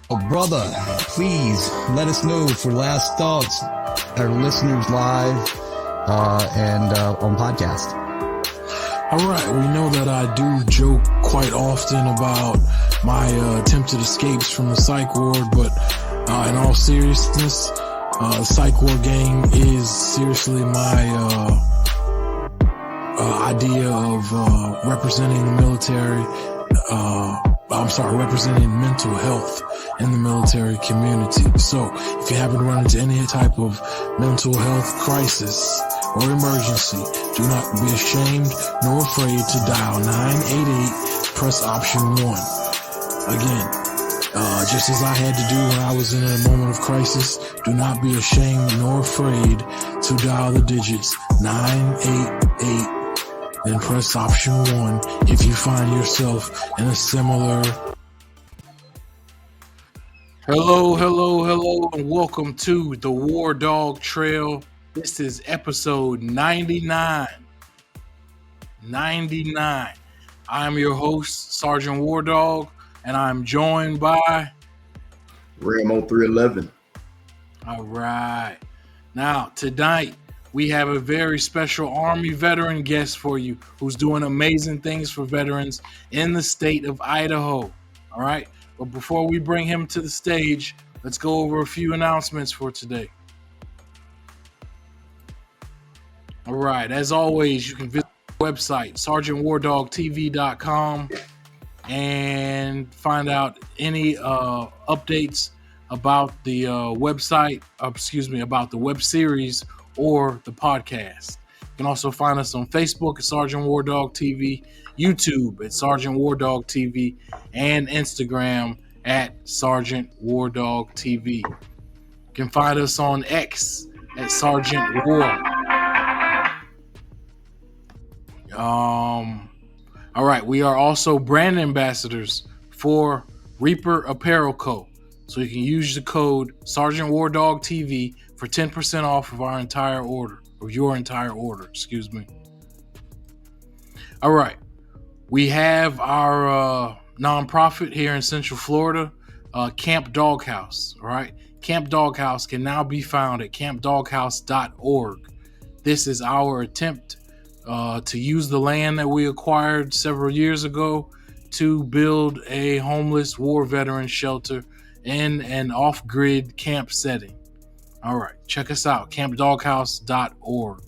Oh, brother, please let us know for last thoughts, our listeners live and on podcast. All right, we know that I do joke quite often about my attempted escapes from the psych ward, but in all seriousness, the psych ward gang is seriously my idea of representing the military. Representing mental health in the military community. So if you happen to run into any type of mental health crisis or emergency, do not be ashamed nor afraid to dial 988, press option 1. Again, just as I had to do when I was in a moment of crisis, do not be ashamed nor afraid to dial the digits 988, then press option 1 if you find yourself in a similar... Hello, and welcome to the WarDawg Trail. This is episode 99. I am your host, Sergeant WarDawg, and I'm joined by... Ramo 311. All right. Now, tonight, we have a very special Army veteran guest for you who's doing amazing things for veterans in the state of Idaho. All right. But before we bring him to the stage, let's go over a few announcements for today. All right. As always, you can visit the website, sergeantwardawgtv.com, and find out any updates about the website, about the web series or the podcast. You can also find us on Facebook at Sergeant WarDawg TV, YouTube at Sergeant WarDawg TV, and Instagram at Sergeant WarDawg TV. You can find us on X at Sergeant War. All right, we are also brand ambassadors for Reaper Apparel Co. So you can use the code Sergeant WarDawg TV for 10% off of your entire order. All right. We have our nonprofit here in Central Florida, Camp Doghouse. All right. Camp Doghouse can now be found at campdoghouse.org. This is our attempt to use the land that we acquired several years ago to build a homeless war veteran shelter in an off-grid camp setting. All right, check us out, campdoghouse.org.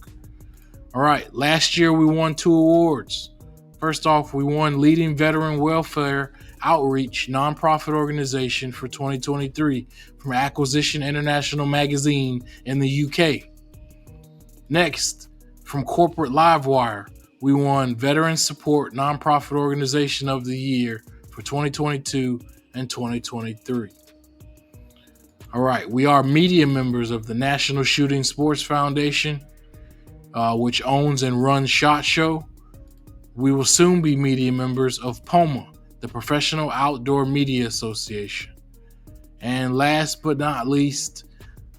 All right, last year we won 2 awards. First off, we won Leading Veteran Welfare Outreach Nonprofit Organization for 2023 from Acquisition International Magazine in the UK. Next, from Corporate Livewire, we won Veteran Support Nonprofit Organization of the Year for 2022 and 2023. All right, we are media members of the National Shooting Sports Foundation, which owns and runs SHOT Show. We will soon be media members of POMA, the Professional Outdoor Media Association. And last but not least,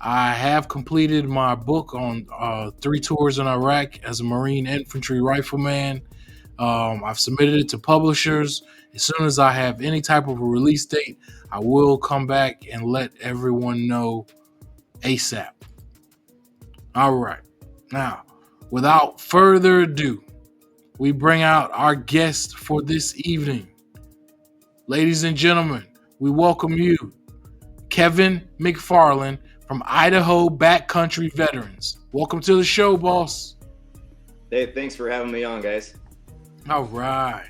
I have completed my book on 3 tours in Iraq as a Marine Infantry Rifleman. I've submitted it to publishers. As soon as I have any type of a release date, I will come back and let everyone know ASAP. All right. Now, without further ado, we bring out our guest for this evening. Ladies and gentlemen, we welcome you, Kevin McFarland from Idaho Backcountry Veterans. Welcome to the show, boss. Hey, thanks for having me on, guys. All right.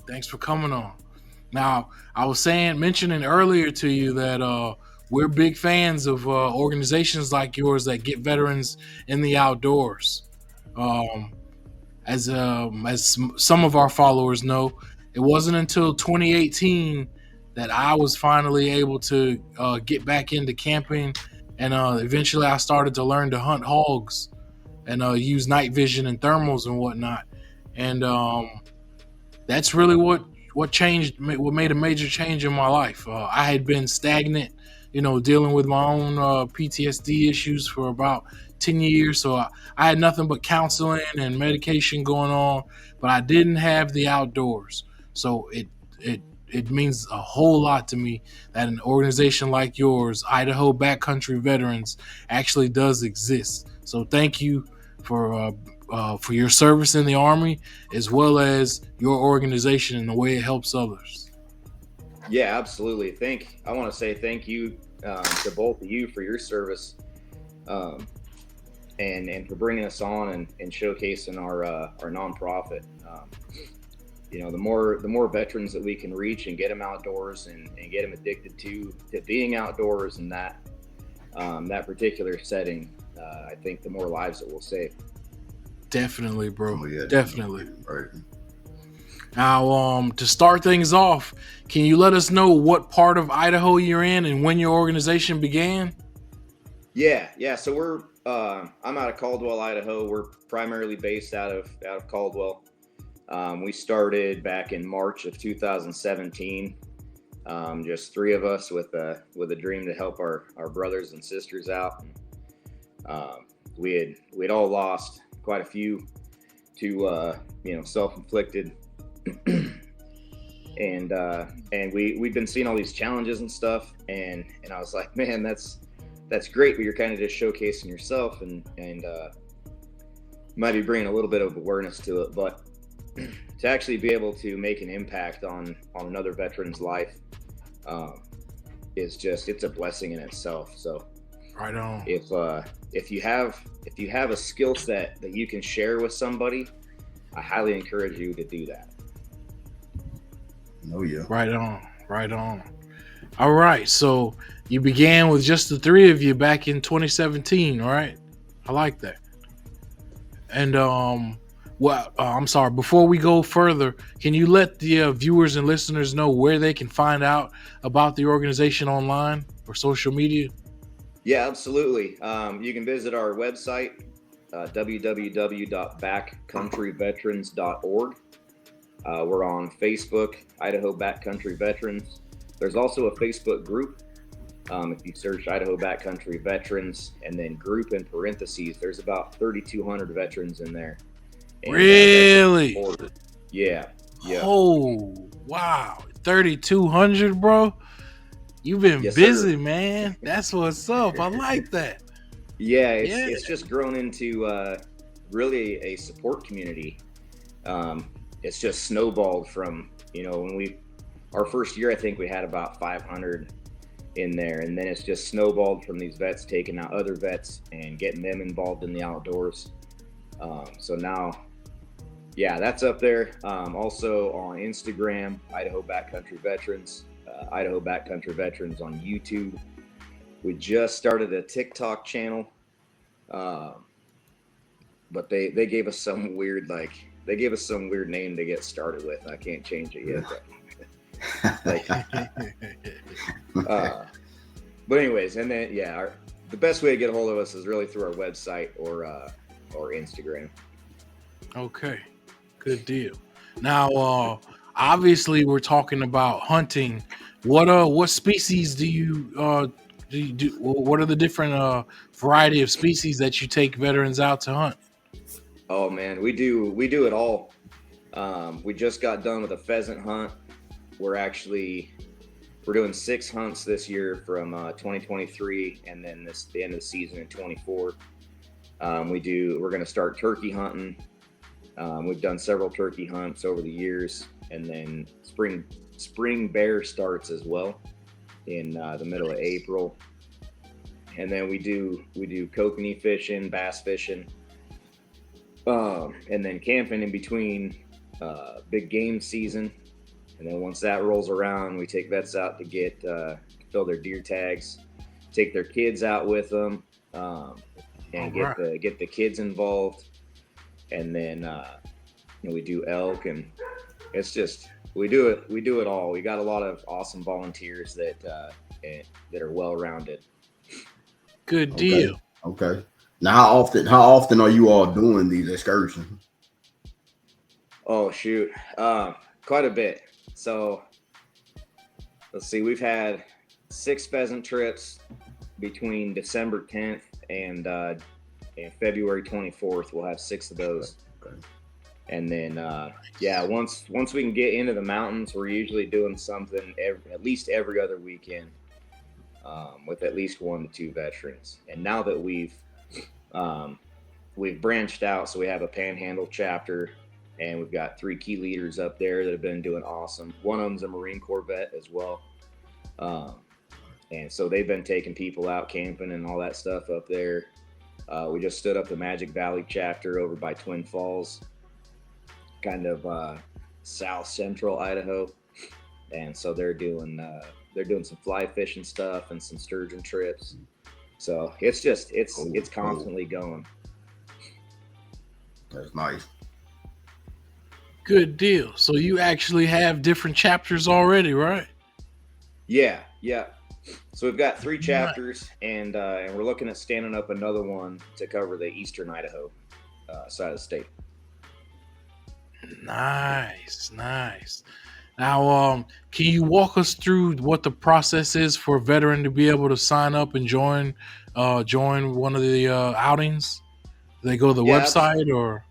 Thanks for coming on. Now, I was mentioning earlier to you that we're big fans of organizations like yours that get veterans in the outdoors. As some of our followers know, it wasn't until 2018 that I was finally able to get back into camping, and eventually I started to learn to hunt hogs and use night vision and thermals and whatnot. And that's really what made a major change in my life. I had been stagnant, dealing with my own PTSD issues for about 10 years. So I had nothing but counseling and medication going on, but I didn't have the outdoors. So it it means a whole lot to me that an organization like yours, Idaho Backcountry Veterans, actually does exist. So thank you for your service in the Army, as well as your organization and the way it helps others. Yeah, absolutely. I want to say thank you to both of you for your service, and for bringing us on and showcasing our nonprofit. The more veterans that we can reach and get them outdoors and get them addicted to being outdoors and that particular setting, I think the more lives it will save. Definitely, bro. Oh, yeah. Definitely. Right. Now, to start things off, can you let us know what part of Idaho you're in and when your organization began? Yeah. So I'm out of Caldwell, Idaho. We're primarily based out of Caldwell. We started back in March of 2017. Just three of us with a dream to help our brothers and sisters out. We'd all lost quite a few to self-inflicted, and we'd been seeing all these challenges and stuff, and I was like, man, that's great, but you're kind of just showcasing yourself and might be bringing a little bit of awareness to it, but to actually be able to make an impact on another veteran's life it's a blessing in itself. So right on. If you have a skill set that you can share with somebody, I highly encourage you to do that. Oh yeah. Right on. All right, so you began with just the three of you back in 2017, right? I like that. And I'm sorry, before we go further, can you let the viewers and listeners know where they can find out about the organization online or social media? Yeah, absolutely. You can visit our website, www.backcountryveterans.org. We're on Facebook, Idaho Backcountry Veterans. There's also a Facebook group. If you search Idaho Backcountry Veterans and then group in parentheses, there's about 3,200 veterans in there. And, really? Yeah. Oh, wow. 3,200, bro. You've been busy, man. That's what's up. I like that. Yeah, it's just grown into really a support community. It's just snowballed from, when our first year, I think we had about 500 in there, and then it's just snowballed from these vets taking out other vets and getting them involved in the outdoors. So now, yeah, that's up there. Also on Instagram, Idaho Backcountry Veterans, Idaho Backcountry Veterans on YouTube. We just started a TikTok channel, but they gave us some weird name to get started with. I can't change it yet. But anyways, and then the best way to get a hold of us is really through our website or Instagram. Okay, good deal. Now, obviously, we're talking about hunting. What species do you do? What are the different variety of species that you take veterans out to hunt? Oh man, we do it all. We just got done with a pheasant hunt. We're doing 6 hunts this year from 2023, and then the end of the season in 24. We're going to start turkey hunting. We've done several turkey hunts over the years, and then spring bear starts as well in the middle of April. And then we do kokanee fishing, bass fishing, and then camping in between big game season. And then once that rolls around, we take vets out to fill their deer tags, take their kids out with them, and get the kids involved. And then we do elk, and it's just we do it all. We got a lot of awesome volunteers that are well rounded. Good deal. Okay. Now, how often are you all doing these excursions? Oh shoot, quite a bit. So let's see, we've had 6 pheasant trips between December 10th and February 24th. We'll have 6 of those. Okay. And then, once we can get into the mountains, we're usually doing something at least every other weekend, with at least 1 to 2 veterans. And now that we've branched out, so we have a Panhandle chapter, and we've got 3 key leaders up there that have been doing awesome. One of them's a Marine Corps vet as well, and so they've been taking people out camping and all that stuff up there. We just stood up the Magic Valley chapter over by Twin Falls, kind of south central Idaho, and so they're doing some fly fishing stuff and some sturgeon trips. So it's constantly going. That's nice. Good deal. So you actually have different chapters already, right? Yeah. So we've got 3 chapters, and we're looking at standing up another one to cover the eastern Idaho side of the state. Nice. Now, can you walk us through what the process is for a veteran to be able to sign up and join one of the outings? Do they go to the website or?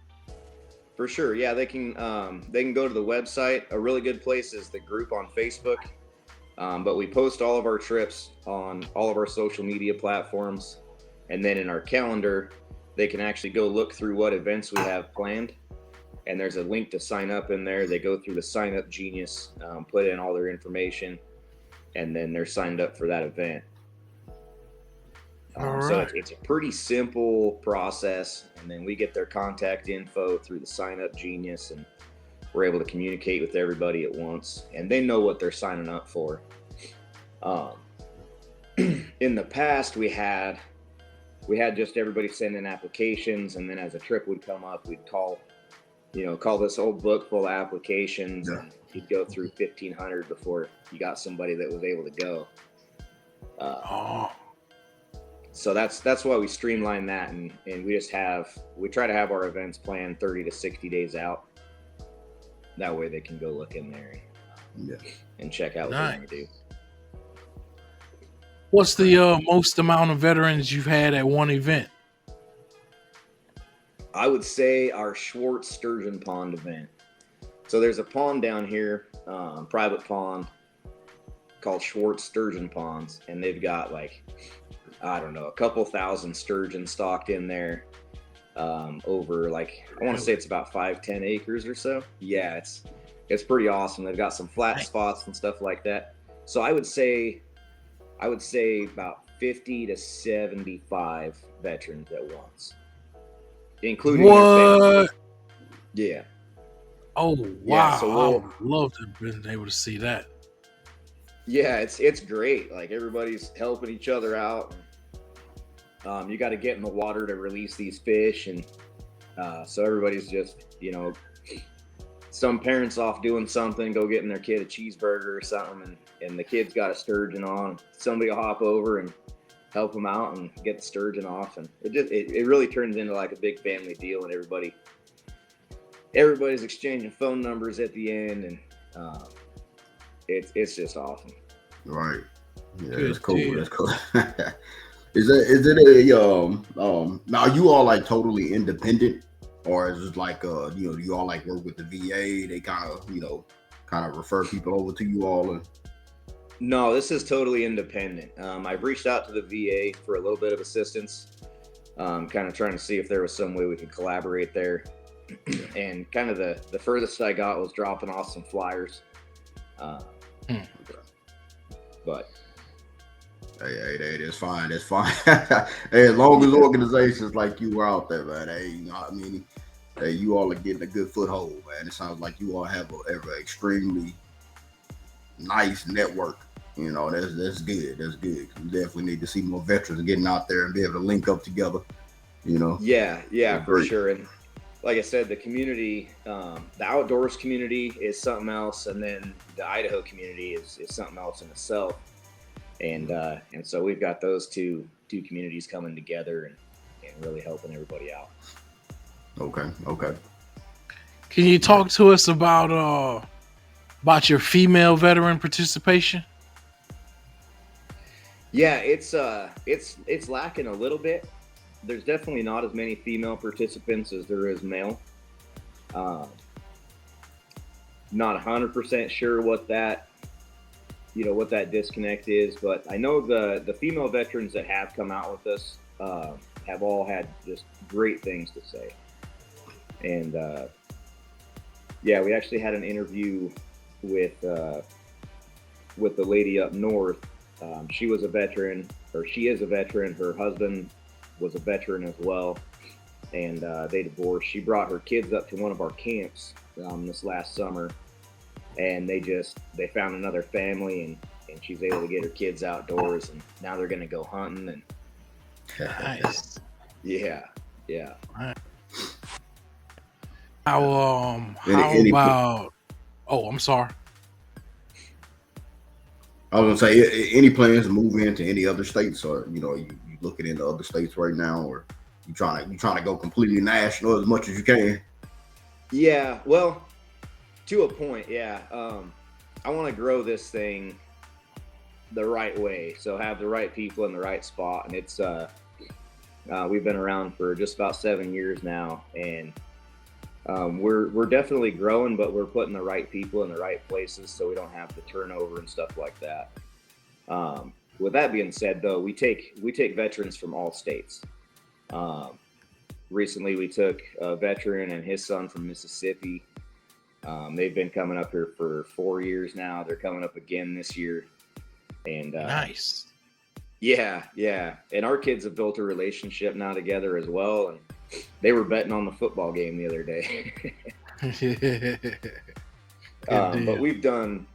For sure, yeah, they can go to the website. A really good place is the group on Facebook, but we post all of our trips on all of our social media platforms, and then in our calendar, they can actually go look through what events we have planned. And there's a link to sign up in there. They go through the sign up genius, put in all their information, and then they're signed up for that event. All right. So it's a pretty simple process, and then we get their contact info through the sign up genius, and we're able to communicate with everybody at once, and they know what they're signing up for. In the past, we had just everybody send in applications, and then as a trip would come up, we'd call this old book full of applications, and you'd go through 1,500 before you got somebody that was able to go. So that's why we streamline that, and we try to have our events planned 30 to 60 days out. That way they can go look in there and check out what they want to do. What's the most amount of veterans you've had at one event? I would say our Schwartz Sturgeon Pond event. So there's a pond down here, private pond, called Schwartz Sturgeon Ponds, and they've got a couple thousand sturgeon stocked in there, over I want to say it's about 5-10 acres or so. Yeah, it's pretty awesome. They've got some flat spots and stuff like that. So I would say about 50 to 75 veterans at once, including their family. Yeah. Oh wow! Yeah, so I would love to have been able to see that. Yeah, it's great. Everybody's helping each other out. You got to get in the water to release these fish, and so everybody's just, some parents off doing something, go getting their kid a cheeseburger or something, and the kid's got a sturgeon on. Somebody will hop over and help them out and get the sturgeon off, and it really turns into a big family deal, and everybody's exchanging phone numbers at the end, and it's just awesome. Right. Yeah, Good that's cool. deal. That's cool. Is it a now you all totally independent, or is it you all work with the VA? They kind of refer people over to you all? And No, this is totally independent. I've reached out to the VA for a little bit of assistance, kind of trying to see if there was some way we could collaborate there. And kind of the furthest I got was dropping off some flyers. But hey, it's fine. It's fine. Hey, as long as organizations like you are out there, man. Hey, hey, you all are getting a good foothold, man. It sounds like you all have an extremely nice network. That's good. That's good. We definitely need to see more veterans getting out there and be able to link up together. Yeah, That's for great. sure. And like I said, the community, the outdoors community is something else, and then the Idaho community is something else in itself. And so we've got those two communities coming together and really helping everybody out. Okay. Can you talk to us about your female veteran participation? Yeah, it's lacking a little bit. There's definitely not as many female participants as there is male. Not 100% sure what that disconnect is, but I know the female veterans that have come out with us have all had just great things to say. And yeah, we actually had an interview with the lady up north. She was a veteran, or she is a veteran. Her husband was a veteran as well, and they divorced. She brought her kids up to one of our camps this last summer, and they found another family, and she's able to get her kids outdoors, and now they're going to go hunting. And Nice. yeah. How about? Oh, I'm sorry. I was gonna say, any plans to move into any other states, or you looking into other states right now, or you trying to go completely national as much as you can? Yeah, well, to a point, yeah. I want to grow this thing the right way, so have the right people in the right spot, and it's we've been around for just about 7 years now, and we're definitely growing, but we're putting the right people in the right places so we don't have the turnover and stuff like that. With that being said, though, we take veterans from all states. Recently, we took a veteran and his son from Mississippi. They've been coming up here for 4 years now. They're coming up again this year. And Nice. Yeah. And our kids have built a relationship now together as well. And they were betting on the football game the other day. But we've done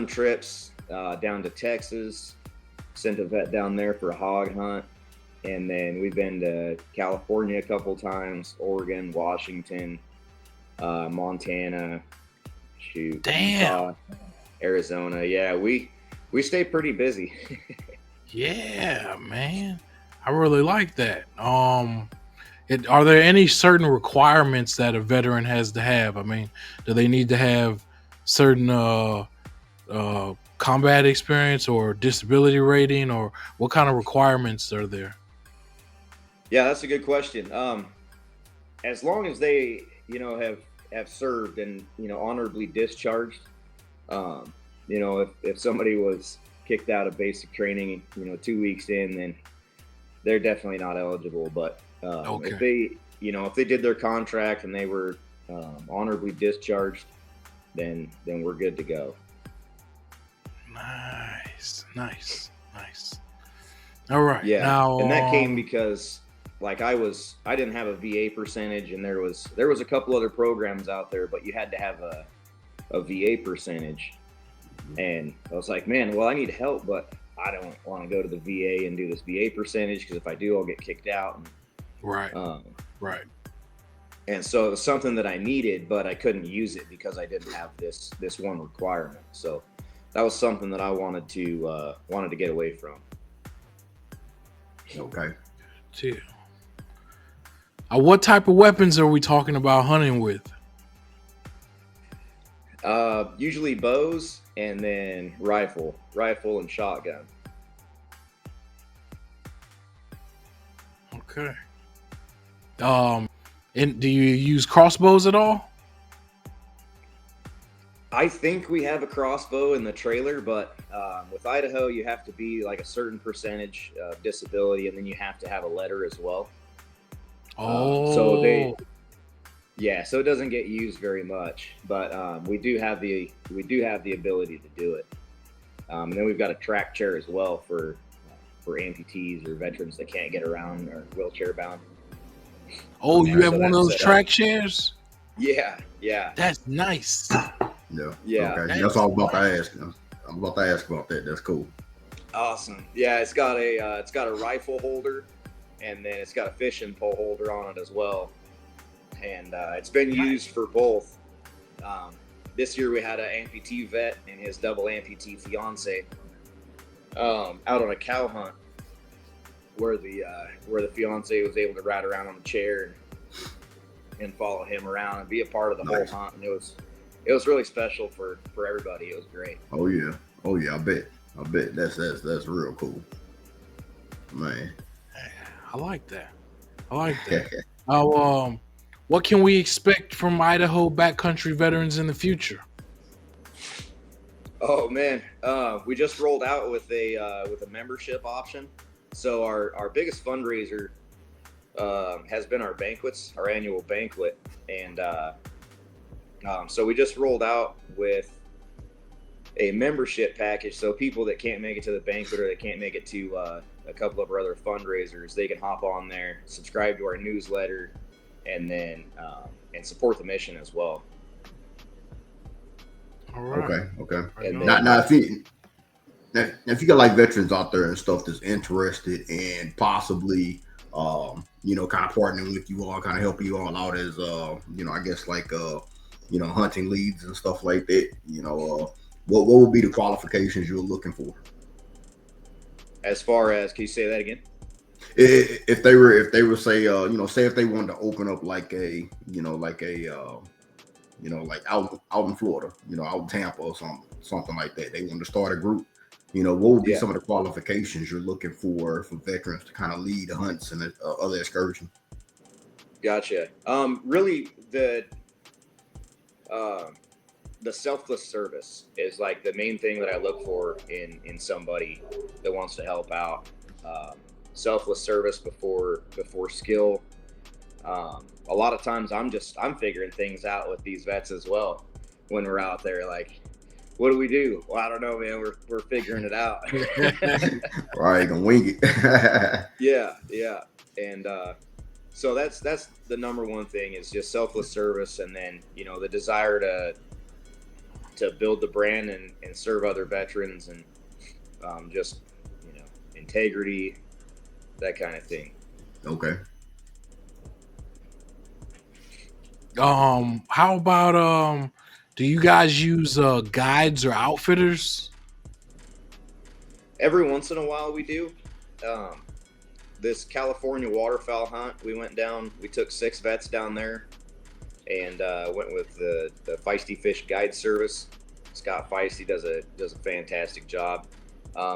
trips down to Texas, sent a vet down there for a hog hunt, and then we've been to California a couple times, Oregon, Washington, Montana, Utah, Arizona. Yeah, we stay pretty busy. Yeah, man, I really like that. Are there any certain requirements that a veteran has to have? I mean, do they need to have certain combat experience or disability rating, or what kind of requirements are there? Yeah, that's a good question. As long as they, have served and, honorably discharged, if somebody was kicked out of basic training, 2 weeks in, then they're definitely not eligible. But Okay. if they did their contract and they were honorably discharged, then we're good to go. Nice. All right. Yeah. Now, and that came because I didn't have a VA percentage, and there was a couple other programs out there, but you had to have a VA percentage. And I was like, man, well, I need help, but I don't want to go to the VA and do this VA percentage, because if I do, I'll get kicked out. And, right. And so it was something that I needed, but I couldn't use it because I didn't have this one requirement. So that was something that I wanted to get away from. Okay. Too. What type of weapons are we talking about hunting with? Usually bows, and then rifle and shotgun. Okay. And do you use crossbows at all? I think we have a crossbow in the trailer, but with Idaho, you have to be like a certain percentage of disability, and then you have to have a letter as well. So it doesn't get used very much, but we do have the ability to do it. And then we've got a track chair as well for amputees or veterans that can't get around or wheelchair bound. Oh, you have one of those track chairs? Yeah. That's nice. Yeah. Okay. That's all I'm about to ask. I'm about to ask about that. That's cool. Awesome. Yeah, it's got a rifle holder, and then it's got a fishing pole holder on it as well. And it's been used for both. This year we had an amputee vet and his double amputee fiance out on a cow hunt, where the fiance was able to ride around on the chair and follow him around and be a part of the whole hunt. And it was really special for everybody. It was great. Oh yeah. I bet that's real cool, man. I like that. what can we expect from Idaho backcountry veterans in the future? Oh man, we just rolled out with a membership option. So our biggest fundraiser has been our banquets, our annual banquet, and so we just rolled out with a membership package. So people that can't make it to the banquet or they can't make it to a couple of our other fundraisers, they can hop on there, subscribe to our newsletter, and then and support the mission as well. All right. Okay. And Now, if you got like veterans out there and stuff that's interested in possibly, kind of partnering with you all, kind of helping you all out as, I guess like, hunting leads and stuff like that, what would be the qualifications you're looking for? as far as, can you say that again? If they were say, say if they wanted to open up like like out in Florida, out in Tampa or something like that. They want to start a group. What would be some of the qualifications you're looking for veterans to kind of lead hunts and other excursions? Gotcha. Really, the selfless service is like the main thing that I look for in somebody that wants to help out. Selfless service before skill. A lot of times I'm figuring things out with these vets as well when we're out there. Like, what do we do? Well, I don't know, man. We're figuring it out. Right, gonna wing it. Yeah. And so that's the number one thing is just selfless service, and then the desire to build the brand and serve other veterans, and just integrity, that kind of thing. Okay. How about do you guys use guides or outfitters? Every once in a while we do. This California waterfowl hunt, we went down, we took 6 vets down there and went with the Feisty Fish Guide Service. Scott Feisty does a fantastic job.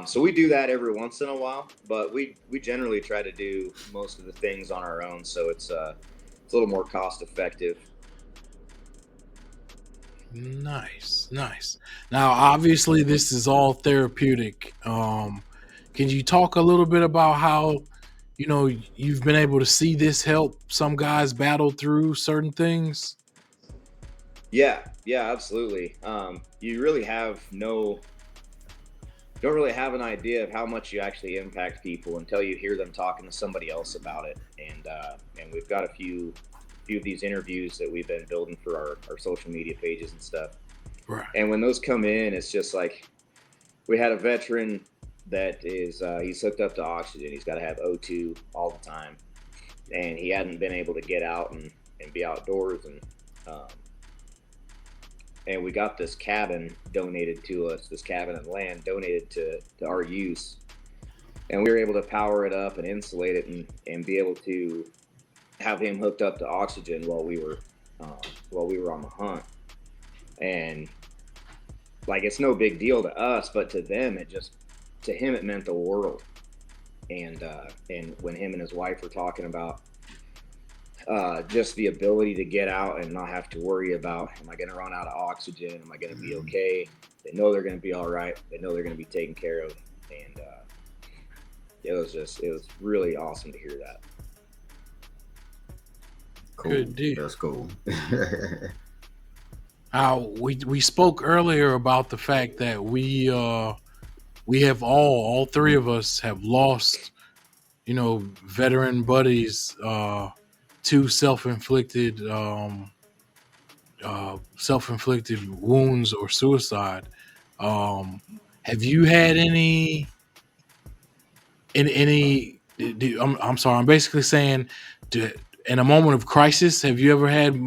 So we do that every once in a while, but we generally try to do most of the things on our own, so it's a little more cost effective. Nice. Now, obviously, this is all therapeutic. Can you talk a little bit about how, you've been able to see this help some guys battle through certain things? Yeah, absolutely. You really don't really have an idea of how much you actually impact people until you hear them talking to somebody else about it. And we've got a few of these interviews that we've been building for our social media pages and stuff. Right. And when those come in, it's just like, we had a veteran that is, he's hooked up to oxygen. He's got to have O2 all the time. And he hadn't been able to get out and be outdoors. And we got this cabin donated to us, this cabin and land donated to our use. And we were able to power it up and insulate it and be able to have him hooked up to oxygen while we were on the hunt. And like, it's no big deal to us, but to them, to him, it meant the world. And when him and his wife were talking about just the ability to get out and not have to worry about, am I going to run out of oxygen? Am I going to be okay? They know they're going to be all right. They know they're going to be taken care of. And it was really awesome to hear that. Cool. Good deal. That's cool. We spoke earlier about the fact that we have all 3 of us have lost, veteran buddies to self-inflicted wounds or suicide. Have you had any? I'm sorry. I'm basically saying, in a moment of crisis, have you ever had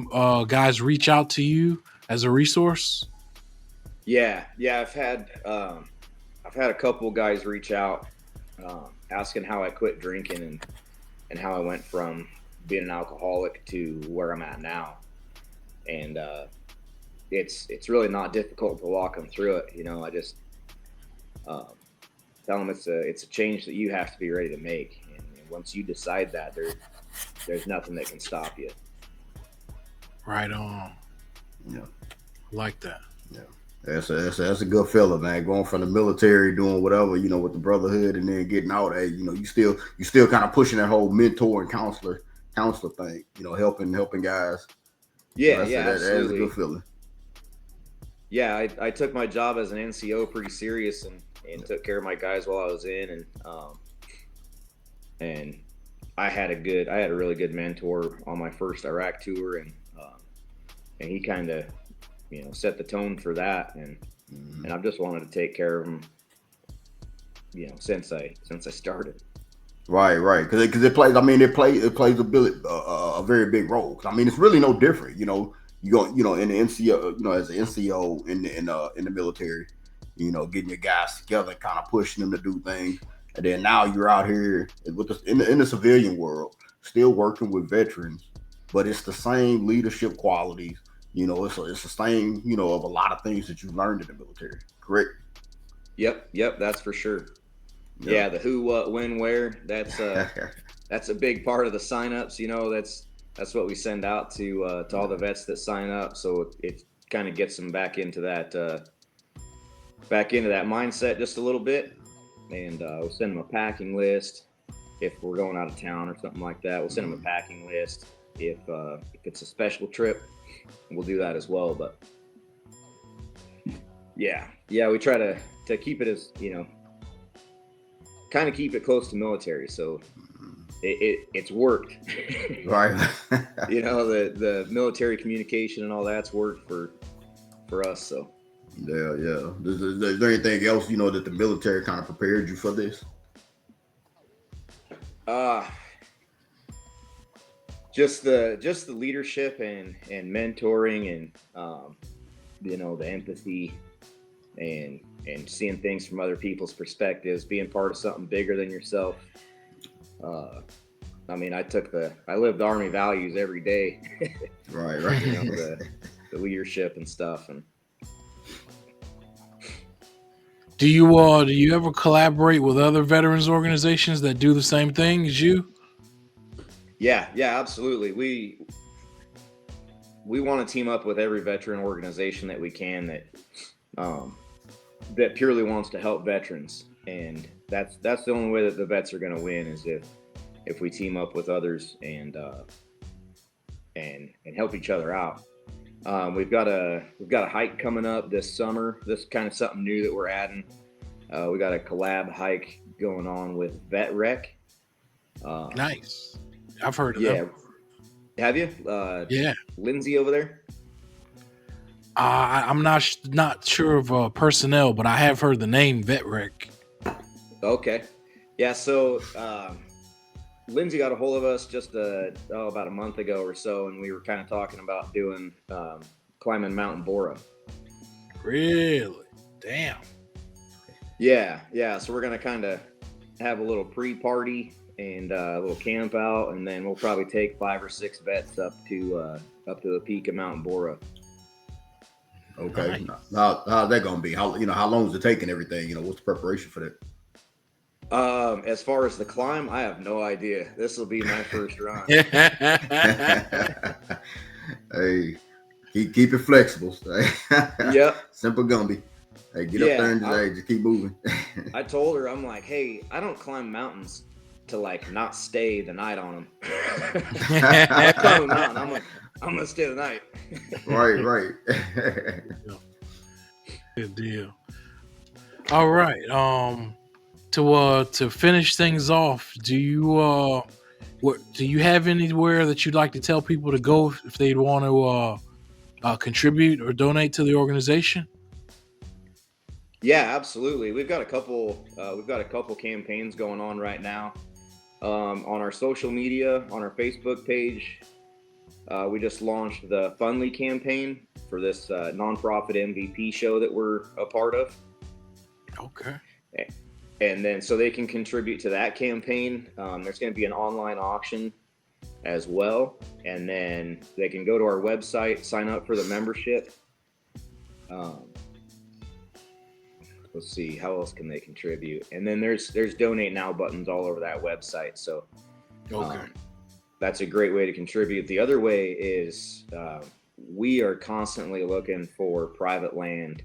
guys reach out to you as a resource? Yeah. I've had a couple guys reach out asking how I quit drinking and how I went from being an alcoholic to where I'm at now. And it's really not difficult to walk them through it. I just tell them it's a change that you have to be ready to make. And once you decide that, there's nothing that can stop you. Right on. Yeah. Like that. Yeah. That's a good feeling, man. Going from the military, doing whatever, with the brotherhood, and then getting out. Hey, you still kind of pushing that whole mentor and counselor thing. Helping guys. Yeah, That is a absolutely. good feeling. Yeah, I took my job as an NCO pretty serious and took care of my guys while I was in, and I had a really good mentor on my first Iraq tour, and he kind of set the tone for that, and I've just wanted to take care of him since I started. Right, because it plays. I mean, it plays a very big role. I mean, it's really no different. You go in the NCO, as an NCO in the military, getting your guys together, kind of pushing them to do things, and then now you're out here with in the civilian world, still working with veterans, but it's the same leadership qualities. It's the same of a lot of things that you learned in the military. Correct. Yep, that's for sure. Yeah, the who, what, when, where. That's a big part of the signups. That's what we send out to all the vets that sign up. So it kind of gets them back into that mindset just a little bit. And we'll send them a packing list if we're going out of town or something like that. We'll send them a packing list if it's a special trip. We'll do that as well. But yeah, we try to keep it as kind of keep it close to military, so it's worked. Right. The military communication and all that's worked for us. So yeah. Is there anything else that the military kind of prepared you for this? Just the leadership and mentoring and the empathy and seeing things from other people's perspectives, being part of something bigger than yourself. I mean, I lived Army values every day. Right. The leadership and stuff. And do you ever collaborate with other veterans organizations that do the same thing as you? Yeah, absolutely. We want to team up with every veteran organization that we can that purely wants to help veterans, and that's the only way that the vets are going to win is if we team up with others and help each other out. We've got a hike coming up this summer. This is kind of something new that we're adding. We got a collab hike going on with VetRec. Nice. I've heard of them. Have you? Yeah. Lindsay over there? I'm not sure of personnel, but I have heard the name VetRec. Okay. Yeah, so Lindsay got a hold of us just about a month ago or so, and we were kind of talking about doing climbing Mount Bora. Really? Damn. Yeah. So we're going to kind of have a little pre-party and a little camp out, and then we'll probably take 5 or 6 vets up to the peak of Mount Bora. Okay. Nice. How's that gonna be? How long is it taking everything? What's the preparation for that? As far as the climb, I have no idea. This will be my first run. Hey, keep it flexible. Yep. Simple Gumby. Hey, get up there and just keep moving. I told her, I'm like, hey, I don't climb mountains to not stay the night on them. I climb a mountain. I'm like, I'm gonna stay the night. Right. Good deal. All right. To finish things off, do you have anywhere that you'd like to tell people to go if they'd want to contribute or donate to the organization? Yeah, absolutely. We've got a couple campaigns going on right now on our social media, on our Facebook page. We just launched the Fundly campaign for this nonprofit MVP show that we're a part of. Okay. And then so they can contribute to that campaign. There's going to be an online auction as well. And then they can go to our website, sign up for the membership. Let's see, how else can they contribute? And then there's donate now buttons all over that website. So okay. That's a great way to contribute. The other way is we are constantly looking for private land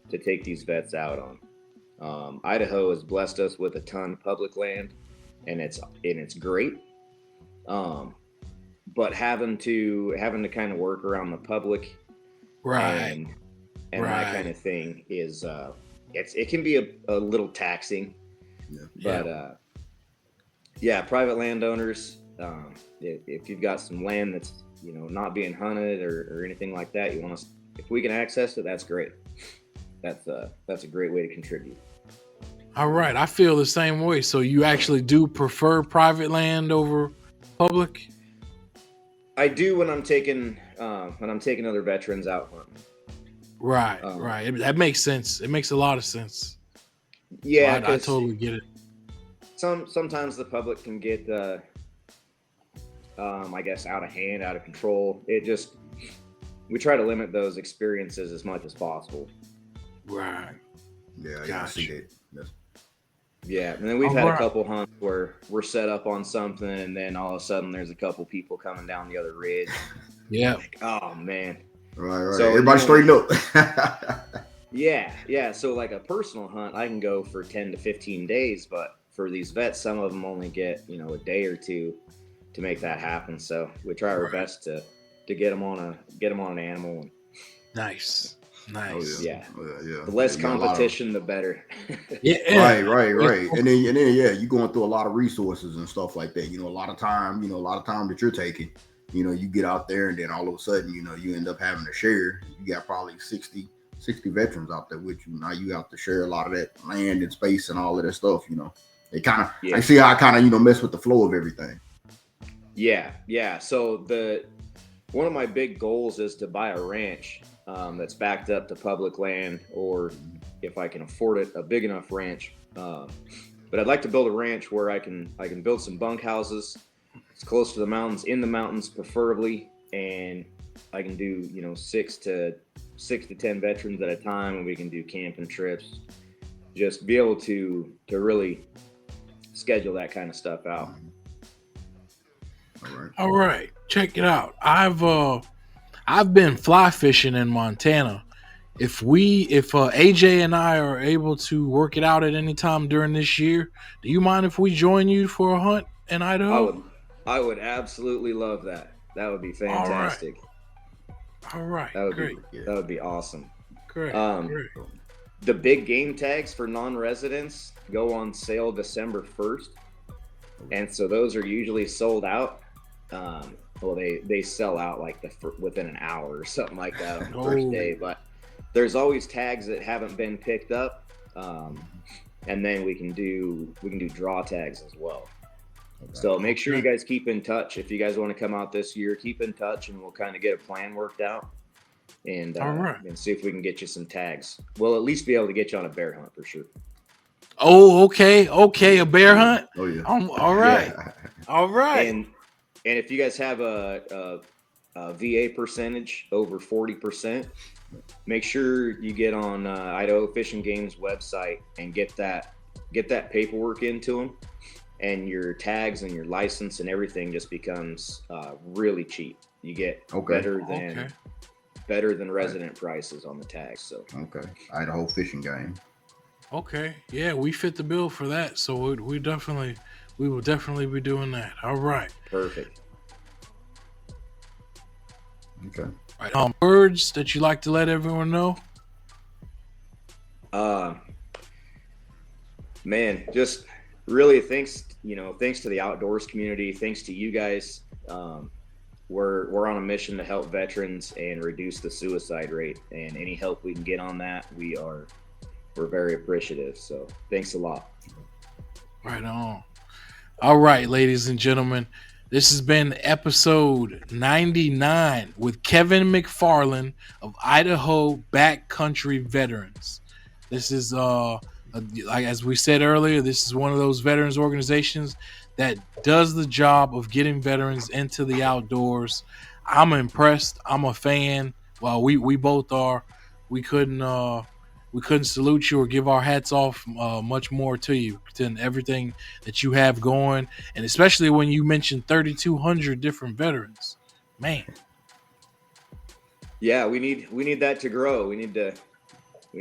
to take these vets out on. Idaho has blessed us with a ton of public land, and it's great. But having to kind of work around the public, Right. and that kind of thing is it can be a little taxing. But private landowners, if you've got some land that's not being hunted or anything like that, if we can access it, that's great. That's a great way to contribute. All right, I feel the same way. So you actually do prefer private land over public? I do when I'm taking other veterans out hunting. Right, right. That makes sense. It makes a lot of sense. Yeah, I totally get it. Sometimes the public can get, I guess, out of hand, out of control. We try to limit those experiences as much as possible. Right. Yeah, Gotcha. Yes. Yeah, and then we've had a couple hunts where we're set up on something, and then all of a sudden there's a couple people coming down the other ridge. Yeah. Like, oh man. Right. So, everybody straighten up. Yeah. So like a personal hunt, I can go for 10 to 15 days, but for these vets, some of them only get a day or two to make that happen. So we try our best to get them on an animal. And, nice. Yeah. Yeah. The less competition, the better. Yeah. Right. And then you're going through a lot of resources and stuff like that. A lot of time that you're taking, you get out there and then all of a sudden, you end up having to share. You got probably 60 veterans out there with you. Now you have to share a lot of that land and space and all of that stuff, It kind of, I see how I kind of, mess with the flow of everything. Yeah. So one of my big goals is to buy a ranch that's backed up to public land, or if I can afford it, a big enough ranch. But I'd like to build a ranch where I can build some bunkhouses. It's close to the mountains, in the mountains preferably, and I can do 6 to 10 veterans at a time, and we can do camping trips. Just be able to really schedule that kind of stuff out. All right. Check it out. I've been fly fishing in Montana. If AJ and I are able to work it out at any time during this year, do you mind if we join you for a hunt in Idaho? I would absolutely love that. That would be fantastic. All right. That would be awesome. Great. Great. The big game tags for non-residents go on sale December 1st. And so those are usually sold out. Well, they sell out like within an hour or something like that on the first day. But there's always tags that haven't been picked up, and then we can do draw tags as well. So make sure you guys keep in touch. If you guys want to come out this year, keep in touch, and we'll kind of get a plan worked out, and see if we can get you some tags. We'll at least be able to get you on a bear hunt for sure. Oh, okay, a bear hunt. Oh yeah. All right, all right. And if you guys have a VA percentage over 40%, make sure you get on Idaho Fish and Game's website and get that paperwork into them, and your tags and your license and everything just becomes really cheap. You get better than resident prices on the tags. So Idaho Fish and Game. Okay, yeah, we fit the bill for that, so we will definitely be doing that. All right, perfect. Okay. All right. Words that you like to let everyone know? Man, just really thanks to the outdoors community, thanks to you guys. We're on a mission to help veterans and reduce the suicide rate, and any help we can get on that, we're very appreciative. So thanks a lot. Right on. All right, ladies and gentlemen, this has been episode 99 with Kevin McFarland of Idaho Backcountry Veterans. This is, like as we said earlier, this is one of those veterans organizations that does the job of getting veterans into the outdoors. I'm impressed. I'm a fan. Well, we both are. We couldn't salute you or give our hats off much more to you than everything that you have going, and especially when you mentioned 3,200 different veterans. Man. Yeah, we need that to grow. We need to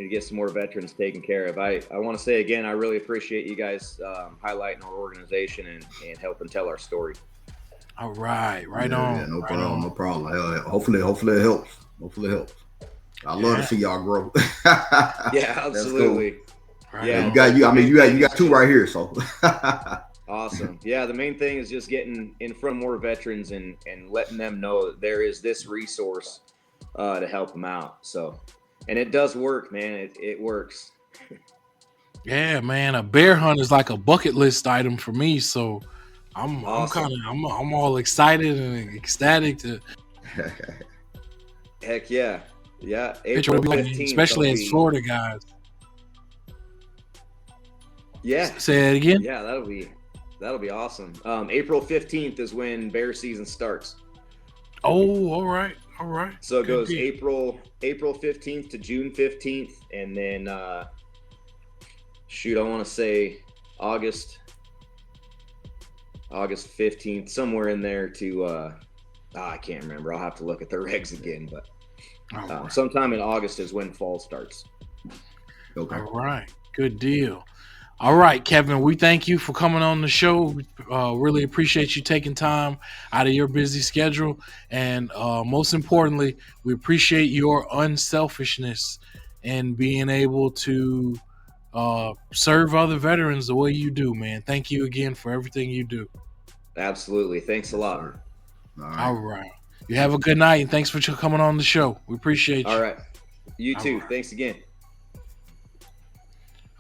get some more veterans taken care of. I want to say again, I really appreciate you guys highlighting our organization and helping tell our story. All right, on. Yeah, no problem. Hopefully it helps. I love to see y'all grow. Yeah, absolutely. Right yeah, you got two right here, so. Awesome. Yeah, the main thing is just getting in front of more veterans and letting them know that there is this resource to help them out. So, and it does work, man. It works. Yeah, man. A bear hunt is like a bucket list item for me. So I'm Awesome. I'm all excited and ecstatic to. Heck yeah. Yeah. April 15th, especially as Florida guys. Yeah. Say it again. Yeah, that'll be awesome. April 15th is when bear season starts. Oh, all right. So it goes April 15th to June 15th, and then I want to say August 15th, somewhere in there to I can't remember. I'll have to look at the regs again, but sometime in August is when fall starts. Okay. All right. Good deal. All right, Kevin, we thank you for coming on the show. Really appreciate you taking time out of your busy schedule. And most importantly, we appreciate your unselfishness and being able to serve other veterans the way you do, man. Thank you again for everything you do. Absolutely. Thanks a lot. All right. You have a good night, and thanks for coming on the show. We appreciate you. All right. You too. Right. Thanks again.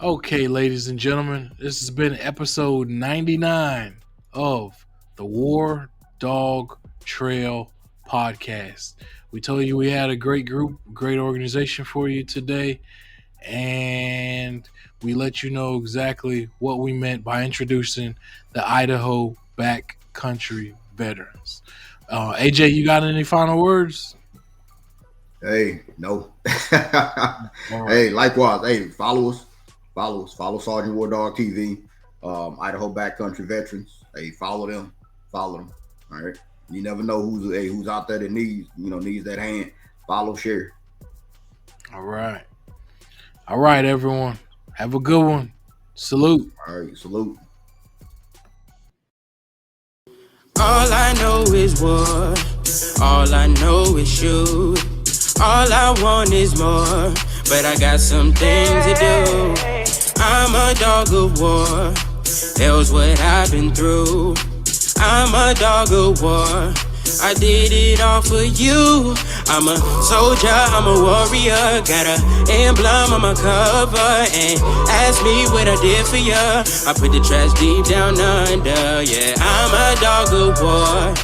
Okay, ladies and gentlemen, this has been episode 99 of the WarDawg Trail podcast. We told you we had a great group, great organization for you today, and we let you know exactly what we meant by introducing the Idaho backcountry veterans. AJ, you got any final words? Hey, no. Right. Hey, likewise. Hey, follow us. Follow Sergeant WarDawg TV, Idaho Backcountry Veterans. Hey, follow them. All right. You never know who's out there that needs that hand. Follow, share. All right, everyone. Have a good one. Salute. All right, salute. All I know is war. All I know is shoot. All I want is more, but I got some things to do. I'm a dog of war. Hell's what I've been through. I'm a dog of war. I did it all for you. I'm a soldier, I'm a warrior. Got an emblem on my cover. And ask me what I did for ya. I put the trash deep down under. Yeah, I'm a dog of war.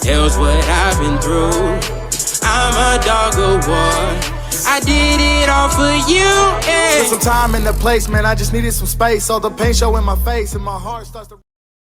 Hell's what I've been through. I'm a dog of war. I did it all for you, yeah. Took some time in the place, man, I just needed some space. All the pain show in my face and my heart starts to